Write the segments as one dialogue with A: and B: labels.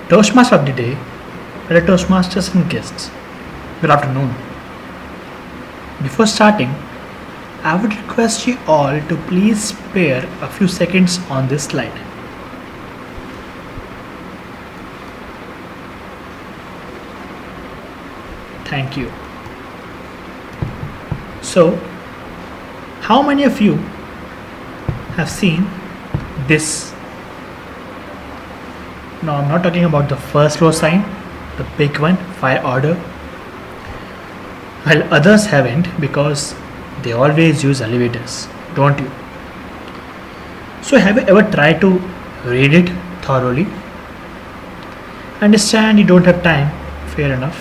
A: Toastmaster of the day, fellow Toastmasters and guests. Good afternoon. Before starting, I would request you all to please spare a few seconds on this slide. Thank you. So, how many of you have seen this? No, I'm not talking about the first floor sign, the big one, fire order. Well, others haven't because they always use elevators, don't you? So, have you ever tried to read it thoroughly? Understand you don't have time, fair enough.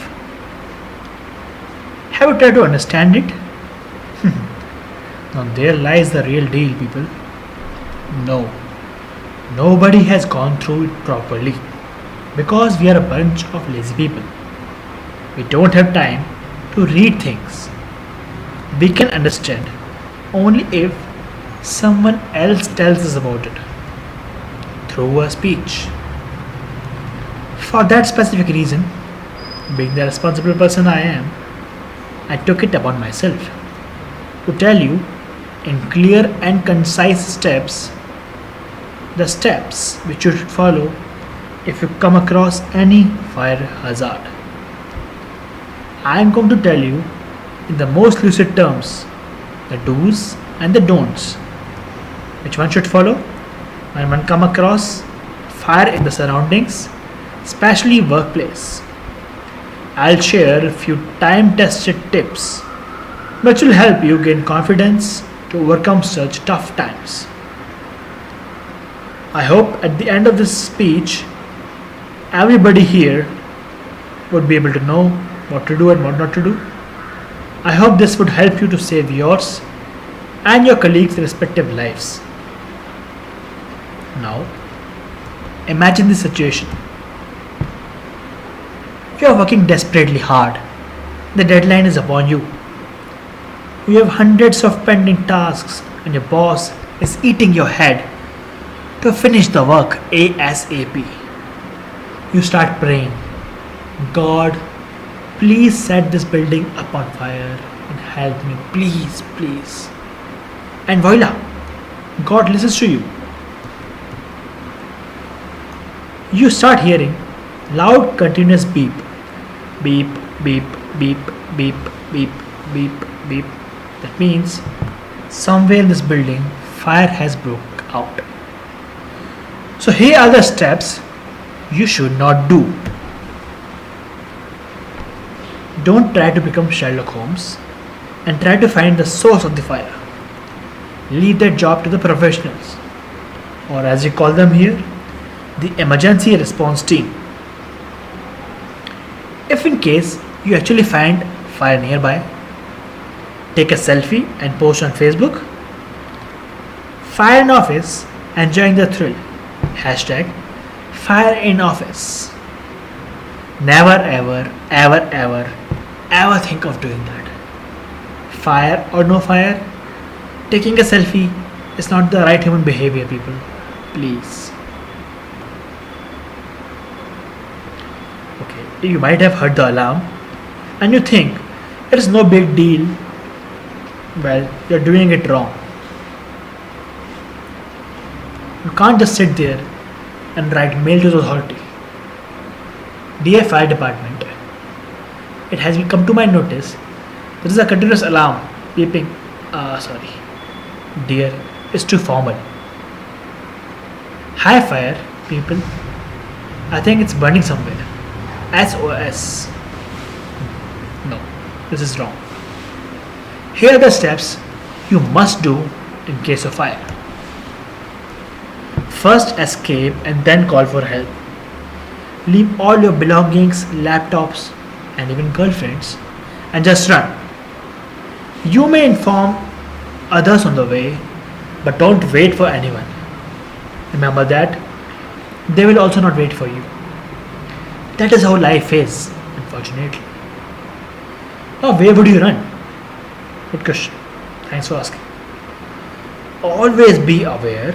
A: Have you tried to understand it? Now, there lies the real deal, people. No. Nobody has gone through it properly because we are a bunch of lazy people. We don't have time to read things. We can understand only if someone else tells us about it through a speech. For that specific reason, being the responsible person I am, I took it upon myself to tell you in clear and concise steps the steps which you should follow if you come across any fire hazard. I am going to tell you in the most lucid terms the do's and the don'ts which one should follow when one come across fire in the surroundings, especially workplace. I'll share a few time tested tips which will help you gain confidence to overcome such tough times. I hope at the end of this speech, everybody here would be able to know what to do and what not to do. I hope this would help you to save yours and your colleagues' respective lives. Now, imagine this situation. You are working desperately hard. The deadline is upon you. You have hundreds of pending tasks and your boss is eating your head to finish the work ASAP. You start praying, God, please set this building up on fire and help me, please, please. And voila, God listens to you. You start hearing loud continuous beep, beep, beep, beep, beep, beep, beep, beep. That means somewhere in this building fire has broke out. So here are the steps you should not do. Don't try to become Sherlock Holmes and try to find the source of the fire. Leave that job to the professionals, or as we call them here, the emergency response team. If in case you actually find fire nearby, take a selfie and post on Facebook. Fire in office, enjoying the thrill. Hashtag fire in office. Never ever, ever, ever, ever think of doing that. Fire or no fire, taking a selfie is not the right human behavior, people. Please. Okay, you might have heard the alarm and you think it is no big deal. Well, you're doing it wrong. You can't just sit there and write mail to the authority. Dear Fire Department, it has come to my notice there is a continuous alarm beeping. Sorry. Dear is too formal. Hi fire, people. I think it's burning somewhere. SOS. No, this is wrong. Here are the steps you must do in case of fire. First escape and then call for help. Leave all your belongings, laptops and even girlfriends and just run. You may inform others on the way, but don't wait for anyone. Remember that they will also not wait for you. That is how life is, unfortunately. Now, where would you run? Good question. Thanks for asking. Always be aware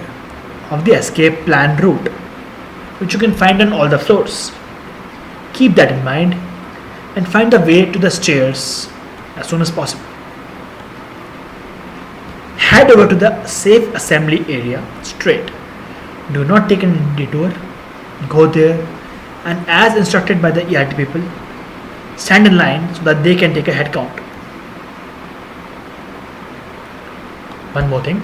A: of the escape plan route, which you can find on all the floors. Keep that in mind and find the way to the stairs as soon as possible. Head over to the safe assembly area straight. Do not take a detour. Go there and, as instructed by the ERT people, stand in line so that they can take a head count. One more thing.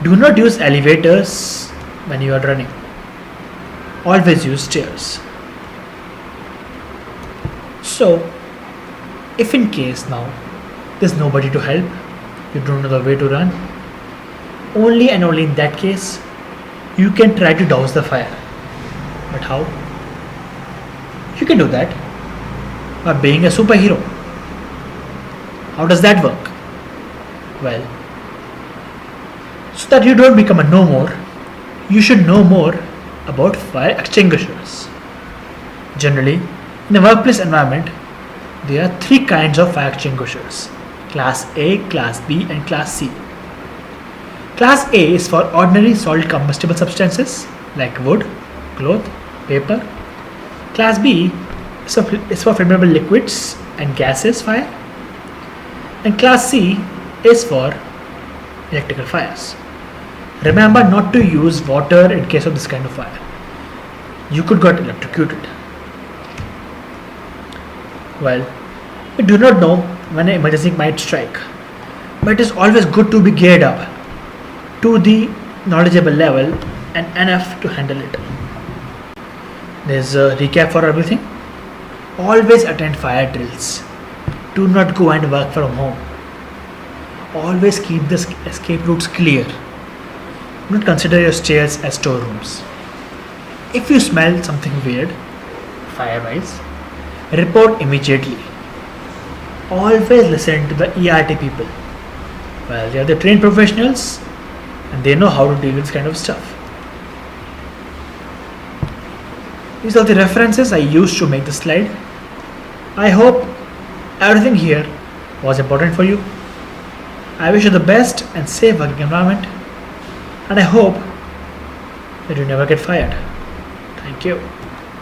A: Do not use elevators when you are running. Always use stairs. So, if in case now there's nobody to help, you don't know the way to run, only and only in that case, you can try to douse the fire. But how? You can do that by being a superhero. How does that work? Well, so that you don't become a no more, you should know more about fire extinguishers. Generally, in a workplace environment, there are three kinds of fire extinguishers: Class A, Class B, and Class C. Class A is for ordinary solid combustible substances like wood, cloth, paper. Class B is for flammable liquids and gases fire. And Class C is for electrical fires. Remember not to use water in case of this kind of fire. You could get electrocuted. Well, we do not know when an emergency might strike, but it is always good to be geared up to the knowledgeable level and enough to handle it. There's a recap for everything. Always attend fire drills. Do not go and work from home. Always keep the escape routes clear. Do not consider your stairs as storerooms. If you smell something weird, fire-wise, report immediately. Always listen to the ERT people. Well, they are the trained professionals and they know how to deal with this kind of stuff. These are the references I used to make the slide. I hope everything here was important for you. I wish you the best and safe working environment, and I hope that you never get fired. Thank you.